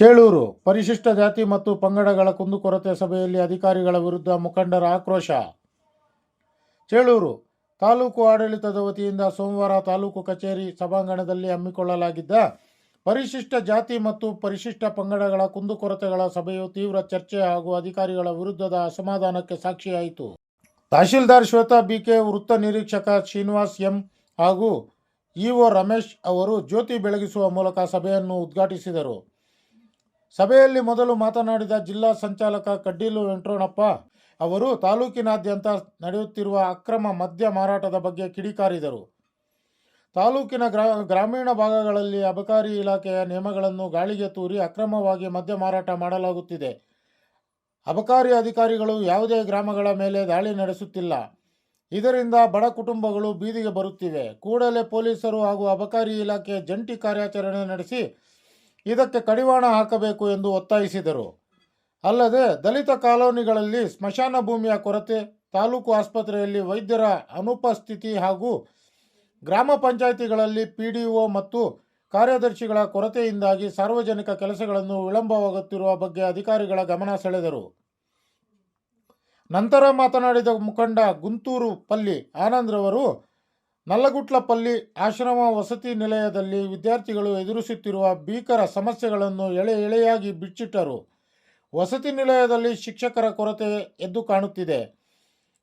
ಚೇಳೂರು ಪರಿಶಿಷ್ಟ ಜಾತಿ ಮತ್ತು ಪಂಗಡಗಳ ಕುಂದುಕೊರತೆ ಸಭೆಯಲ್ಲಿ ಅಧಿಕಾರಿಗಳ ವಿರುದ್ಧ ಮುಖಂಡರ ಆಕ್ರೋಶ. ಚೇಳೂರು ತಾಲೂಕು ಆಡಳಿತದ ವತಿಯಿಂದ ಸೋಮವಾರ ತಾಲೂಕು ಕಚೇರಿ ಸಭಾಂಗಣದಲ್ಲಿ ಹಮ್ಮಿಕೊಳ್ಳಲಾಗಿದ್ದ ಪರಿಶಿಷ್ಟ ಜಾತಿ ಮತ್ತು ಪರಿಶಿಷ್ಟ ಪಂಗಡಗಳ ಕುಂದುಕೊರತೆಗಳ ಸಭೆಯು ತೀವ್ರ ಚರ್ಚೆ ಹಾಗೂ ಅಧಿಕಾರಿಗಳ ವಿರುದ್ಧದ ಅಸಮಾಧಾನಕ್ಕೆ ಸಾಕ್ಷಿಯಾಯಿತು. ತಹಶೀಲ್ದಾರ್ ಶ್ವೇತಾ ಬಿಕೆ, ವೃತ್ತ ನಿರೀಕ್ಷಕ ಶ್ರೀನಿವಾಸ್ ಎಂ ಹಾಗೂ ಇಒ ರಮೇಶ್ ಅವರು ಜ್ಯೋತಿ ಬೆಳಗಿಸುವ ಮೂಲಕ ಸಭೆಯನ್ನು ಉದ್ಘಾಟಿಸಿದರು. ಸಭೆಯಲ್ಲಿ ಮೊದಲು ಮಾತನಾಡಿದ ಜಿಲ್ಲಾ ಸಂಚಾಲಕ ಕಡ್ಡೀಲು ವೆಂಕಟರಮಣಪ್ಪ ಅವರು ತಾಲೂಕಿನಾದ್ಯಂತ ನಡೆಯುತ್ತಿರುವ ಅಕ್ರಮ ಮದ್ಯ ಮಾರಾಟದ ಬಗ್ಗೆ ಕಿಡಿಕಾರಿದರು. ತಾಲೂಕಿನ ಗ್ರಾಮೀಣ ಭಾಗಗಳಲ್ಲಿ ಅಬಕಾರಿ ಇಲಾಖೆಯ ನಿಯಮಗಳನ್ನು ಗಾಳಿಗೆ ತೂರಿ ಅಕ್ರಮವಾಗಿ ಮದ್ಯ ಮಾರಾಟ ಮಾಡಲಾಗುತ್ತಿದೆ. ಅಬಕಾರಿ ಅಧಿಕಾರಿಗಳು ಯಾವುದೇ ಗ್ರಾಮಗಳ ಮೇಲೆ ದಾಳಿ ನಡೆಸುತ್ತಿಲ್ಲ. ಇದರಿಂದ ಬಡ ಕುಟುಂಬಗಳು ಬೀದಿಗೆ ಬರುತ್ತಿವೆ. ಕೂಡಲೇ ಪೊಲೀಸರು ಹಾಗೂ ಅಬಕಾರಿ ಇಲಾಖೆ ಜಂಟಿ ಕಾರ್ಯಾಚರಣೆ ನಡೆಸಿ ಇದಕ್ಕೆ ಕಡಿವಾಣ ಹಾಕಬೇಕು ಎಂದು ಒತ್ತಾಯಿಸಿದರು. ಅಲ್ಲದೆ ದಲಿತ ಕಾಲೋನಿಗಳಲ್ಲಿ ಸ್ಮಶಾನ ಭೂಮಿಯ ಕೊರತೆ, ತಾಲೂಕು ಆಸ್ಪತ್ರೆಯಲ್ಲಿ ವೈದ್ಯರ ಅನುಪಸ್ಥಿತಿ ಹಾಗೂ ಗ್ರಾಮ ಪಂಚಾಯಿತಿಗಳಲ್ಲಿ ಪಿಡಿಒ ಮತ್ತು ಕಾರ್ಯದರ್ಶಿಗಳ ಕೊರತೆಯಿಂದಾಗಿ ಸಾರ್ವಜನಿಕ ಕೆಲಸಗಳನ್ನು ವಿಳಂಬವಾಗುತ್ತಿರುವ ಬಗ್ಗೆ ಅಧಿಕಾರಿಗಳ ಗಮನ ಸೆಳೆದರು. ನಂತರ ಮಾತನಾಡಿದ ಮುಖಂಡ ಗುಂತೂರು ಪಲ್ಲಿ ಆನಂದ್ರವರು ನಲ್ಲಗುಟ್ಲಪಲ್ಲಿ ಆಶ್ರಮ ವಸತಿ ನಿಲಯದಲ್ಲಿ ವಿದ್ಯಾರ್ಥಿಗಳು ಎದುರಿಸುತ್ತಿರುವ ಭೀಕರ ಸಮಸ್ಯೆಗಳನ್ನು ಎಳೆಯಾಗಿ ಬಿಚ್ಚಿಟ್ಟರು. ವಸತಿ ನಿಲಯದಲ್ಲಿ ಶಿಕ್ಷಕರ ಕೊರತೆ ಎದ್ದು ಕಾಣುತ್ತಿದೆ.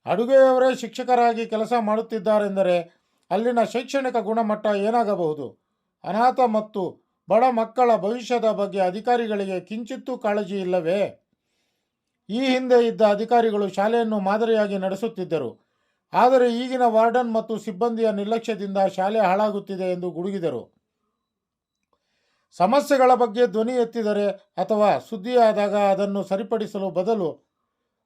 ಅಡುಗೆಯವರೇ ಶಿಕ್ಷಕರಾಗಿ ಕೆಲಸ ಮಾಡುತ್ತಿದ್ದಾರೆಂದರೆ ಅಲ್ಲಿನ ಶೈಕ್ಷಣಿಕ ಗುಣಮಟ್ಟ ಏನಾಗಬಹುದು? ಅನಾಥ ಮತ್ತು ಬಡ ಮಕ್ಕಳ ಭವಿಷ್ಯದ ಬಗ್ಗೆ ಅಧಿಕಾರಿಗಳಿಗೆ ಕಿಂಚಿತ್ತೂ ಕಾಳಜಿ ಇಲ್ಲವೇ? ಈ ಹಿಂದೆ ಇದ್ದ ಅಧಿಕಾರಿಗಳು ಶಾಲೆಯನ್ನು ಮಾದರಿಯಾಗಿ ನಡೆಸುತ್ತಿದ್ದರು. ಆದರೆ ಈಗಿನ ವಾರ್ಡನ್ ಮತ್ತು ಸಿಬ್ಬಂದಿಯ ನಿರ್ಲಕ್ಷ್ಯದಿಂದ ಶಾಲೆ ಹಾಳಾಗುತ್ತಿದೆ ಎಂದು ಗುಡುಗಿದರು. ಸಮಸ್ಯೆಗಳ ಬಗ್ಗೆ ಧ್ವನಿ ಎತ್ತಿದರೆ ಅಥವಾ ಸುದ್ದಿಯಾದಾಗ ಅದನ್ನು ಸರಿಪಡಿಸಲು ಬದಲು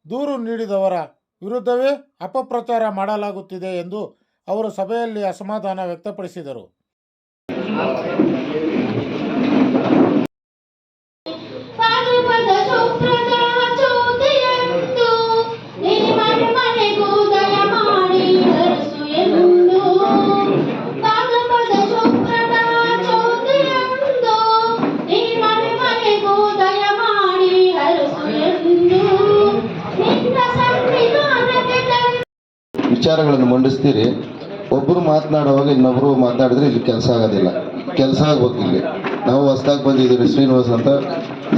ದೂರು ನೀಡಿದವರ ವಿರುದ್ಧವೇ ಅಪಪ್ರಚಾರ ಮಾಡಲಾಗುತ್ತಿದೆ ಎಂದು ಅವರು ಸಭೆಯಲ್ಲಿ ಅಸಮಾಧಾನ ವ್ಯಕ್ತಪಡಿಸಿದರು. ವಿಚಾರಗಳನ್ನು ಮಂಡಿಸ್ತೀರಿ. ಒಬ್ಬರು ಮಾತನಾಡುವಾಗ ಇನ್ನೊಬ್ಬರು ಮಾತನಾಡಿದ್ರೆ ಇಲ್ಲಿ ಕೆಲಸ ಆಗೋದಿಲ್ಲ. ಕೆಲಸ ಆಗ್ಬೇಕು. ಇಲ್ಲಿ ನಾವು ಹೊಸದಾಗಿ ಬಂದಿದ್ದೀವಿ, ಶ್ರೀನಿವಾಸ್ ಅಂತ,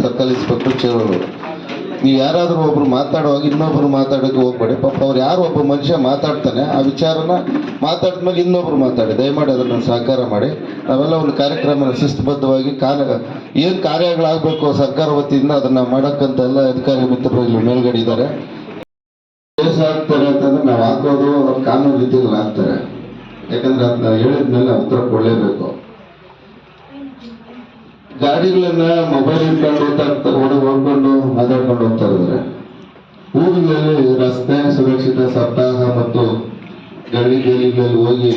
ಸರ್ಕಲ್ ಇನ್ಸ್ಪೆಕ್ಟರ್ ಚೇಳೂರು. ನೀವು ಯಾರಾದರೂ ಒಬ್ರು ಮಾತಾಡುವಾಗ ಇನ್ನೊಬ್ರು ಮಾತಾಡೋಕ್ಕೆ ಹೋಗ್ಬೇಡಿ. ಪಾಪ ಅವ್ರು ಯಾರು ಒಬ್ಬ ಮನುಷ್ಯ ಮಾತಾಡ್ತಾನೆ ಆ ವಿಚಾರನ ಮಾತಾಡಿದ್ಮೇಲೆ ಇನ್ನೊಬ್ರು ಮಾತಾಡಿ. ದಯಮಾಡಿ ಅದನ್ನು ಸಹಕಾರ ಮಾಡಿ. ನಾವೆಲ್ಲ ಒಂದು ಕಾರ್ಯಕ್ರಮ ಶಿಸ್ತುಬದ್ಧವಾಗಿ ಏನು ಕಾರ್ಯಗಳಾಗಬೇಕು ಸರ್ಕಾರ ವತಿಯಿಂದ ಅದನ್ನು ಮಾಡೋಕ್ಕಂತ ಎಲ್ಲ ಅಧಿಕಾರಿ ಮಿತ್ರರು ಇಲ್ಲಿ ಮೇಲ್ಗಡೆ ಇದ್ದಾರೆ. ಕೇಸ್ ಆಗ್ತಾರೆ ಅಂತಂದ್ರೆ ನಾವು ಹಾಕೋದು ಕಾನೂನು ರೀತಿಯಲ್ಲಿ ಹಾಕ್ತಾರೆ. ಯಾಕಂದ್ರೆ ಅದನ್ನ ಹೇಳಿದ್ಮೇಲೆ ಉತ್ತರ ಕೊಡಲೇಬೇಕು. ಗಾಡಿಗಳನ್ನ ಮೊಬೈಲ್ ಇಟ್ಕೊಂಡು ಓಡ್ಕೊಂಡು ಮಾತಾಡ್ಕೊಂಡು ಹೋಗ್ತಾ ಇದ್ದಾರೆ. ಊರಿನಲ್ಲಿ ರಸ್ತೆ ಸುರಕ್ಷಿತ ಸಪ್ತಾಹ ಮತ್ತು ಗಲ್ಲಿಗಳಲ್ಲಿ ಹೋಗಿ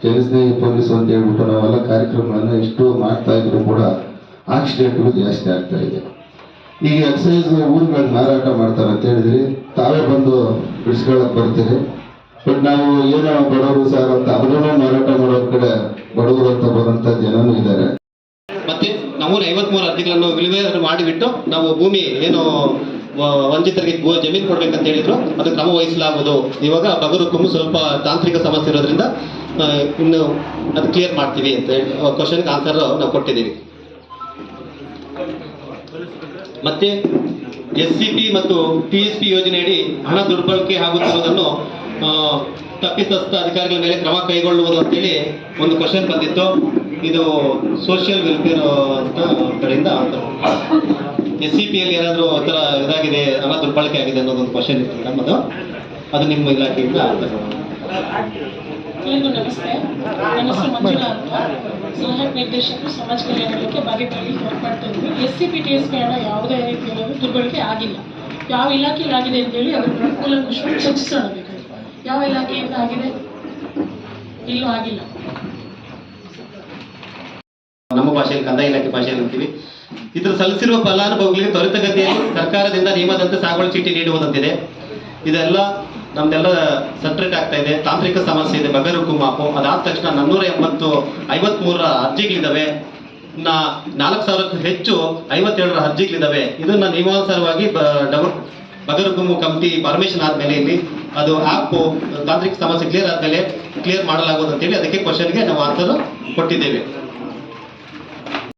ಜನಸ್ನೇಹಿ ಪೊಲೀಸ್ ಅಂತ ಹೇಳ್ಬಿಟ್ಟು ನಾವೆಲ್ಲ ಕಾರ್ಯಕ್ರಮಗಳನ್ನ ಇಷ್ಟು ಮಾಡ್ತಾ ಇದ್ರು ಕೂಡ ಆಕ್ಸಿಡೆಂಟ್ಗಳು ಜಾಸ್ತಿ ಆಗ್ತಾ ಇದೆ. ಈಗ ಎಕ್ಸೈಸ್ ಊರುಗಳಿಗೆ ಮಾರಾಟ ಮಾಡ್ತಾರೆ ಅಂತ ಹೇಳಿದ್ರಿ, ತಾವೇ ಬಂದು ಬಿಡಿಸ್ಕೊಳಕ್ ಬರ್ತೀರಿ. ಬಟ್ ನಾವು ಏನೋ ಬಡವರು ಸರ್ ಅಂತ ಅದನ್ನು ಮಾರಾಟ ಮಾಡೋ ಕಡೆ ಬಡವರು ಅಂತ ಬರೋಂಥ ಜನನೂ ಇದ್ದಾರೆ. ಮತ್ತೆ ನಾವು 53 ಅರ್ಜಿಗಳನ್ನು ವಿಲೇವಾರಿ ಮಾಡಿಬಿಟ್ಟು ನಾವು ಭೂಮಿ ಏನು ವಂಚಿತರಿಗೆ ಜಮೀನು ಕೊಡ್ಬೇಕಂತ ಹೇಳಿದ್ರು, ಅದು ಕ್ರಮ ವಹಿಸಲಾಗುವುದು. ಇವಾಗ ಬಗರುಕುಂಬು ಸ್ವಲ್ಪ ತಾಂತ್ರಿಕ ಸಮಸ್ಯೆ ಇರೋದ್ರಿಂದ ಇನ್ನು ಅದು ಕ್ಲಿಯರ್ ಮಾಡ್ತೀವಿ ಅಂತ ಹೇಳಿ ಕ್ವಶನ್ಗೆ ಆನ್ಸರ್ ನಾವು ಕೊಟ್ಟಿದ್ದೀವಿ. ಮತ್ತೆ SCP ಮತ್ತು TSP ಯೋಜನೆಯಡಿ ಹಣ ದುರ್ಬಳಕೆ ಆಗುತ್ತಿರುವುದನ್ನು ತಪ್ಪಿತಸ್ಥ ಅಧಿಕಾರಿಗಳ ಮೇಲೆ ಕ್ರಮ ಕೈಗೊಳ್ಳುವುದು ಅಂತೇಳಿ ಒಂದು ಕ್ವಶನ್ ಬಂದಿತ್ತು. ಇದು ಸೋಷಿಯಲ್ ವೆಲ್ಫೇರ್ ಅಂತ ಕಡೆಯಿಂದ SCPಯಲ್ಲಿ ಏನಾದರೂ ಆ ಥರ ಇದಾಗಿದೆ, ಹಣ ದುರ್ಬಳಕೆ ಆಗಿದೆ ಅನ್ನೋದೊಂದು ಕ್ವಶನ್ ಇತ್ತು ಮೇಡಮ್. ಅದು ನಿಮ್ಮ ಇಲಾಖೆಯಿಂದ ಎಲ್ಲರಿಗೂ ನಮಸ್ತೆ. ನನ್ನ ಹೆಸರು ಮಂಜುಳಾ ಅಂತ, ಸಹಾಯಕ ನಿರ್ದೇಶಕರು ಸಮಾಜ ಕಲ್ಯಾಣ ಇಲಾಖೆ ಬಾಗೇಪಲ್ಲಿ ವರ್ಕ್ ಮಾಡ್ತಾ ಇದ್ವಿ. SCP TSP ಹಣ ಯಾವುದೇ ರೀತಿಯಲ್ಲಿ ದುರ್ಬಳಕೆ ಆಗಿಲ್ಲ. ಯಾವ ಇಲಾಖೆಯಲ್ಲಿ ಆಗಿದೆ ಅಂತೇಳಿ ಅದನ್ನು ಕೂಲಂಕುಷವಾಗಿ ಚರ್ಚಿಸೋಣ ಬೇಕಾದ್ರೆ. ಯಾವ ಇಲಾಖೆಯಿಂದ ಆಗಿದೆ? ಇಲ್ಲೂ ಆಗಿಲ್ಲ. ನಮ್ಮ ಭಾಷೆಯಲ್ಲಿ ಕಂದಾಯ ಇಲಾಖೆ ಭಾಷೆಯಲ್ಲಿ ಅಂತೀವಿ. ಇದ್ರ ಸಲ್ಲಿಸಿರುವ ಫಲಾನುಭವಿಗಳಿಗೆ ತ್ವರಿತಗತಿಯಲ್ಲಿ ಸರ್ಕಾರದಿಂದ ನಿಯಮದಂತೆ ಸಾಗುವಳಿ ಚೀಟಿ ನೀಡುವುದಂತಿದೆ. ಇದೆಲ್ಲ ನಮ್ದೆಲ್ಲ ಸೆಟ್ರೇಟ್ ಆಗ್ತಾ ಇದೆ. ತಾಂತ್ರಿಕ ಸಮಸ್ಯೆ ಇದೆ, ಬಗರುಕುಮಾಪು. ಅದಾದ ತಕ್ಷಣ 453 ಅರ್ಜಿಗಳಿದ್ದಾವೆ. 4,000ಕ್ಕೂ ಹೆಚ್ಚು 57ರ ಅರ್ಜಿಗಳಿದ್ದಾವೆ. ಇದನ್ನ ನಿಯಮಾನುಸಾರವಾಗಿ ಬಗರುಗುಮ್ಮು ಕಮಿಟಿ ಪರ್ಮಿಷನ್ ಆದ್ಮೇಲೆ ಇಲ್ಲಿ ಅದು ಆ್ಯಪ್ ತಾಂತ್ರಿಕ ಸಮಸ್ಯೆ ಕ್ಲಿಯರ್ ಆದ್ಮೇಲೆ ಕ್ಲಿಯರ್ ಮಾಡಲಾಗುವುದು ಅಂತೇಳಿ ಅದಕ್ಕೆ ಕ್ವಶನ್ಗೆ ನಾವು ಆನ್ಸರ್ ಕೊಟ್ಟಿದ್ದೇವೆ.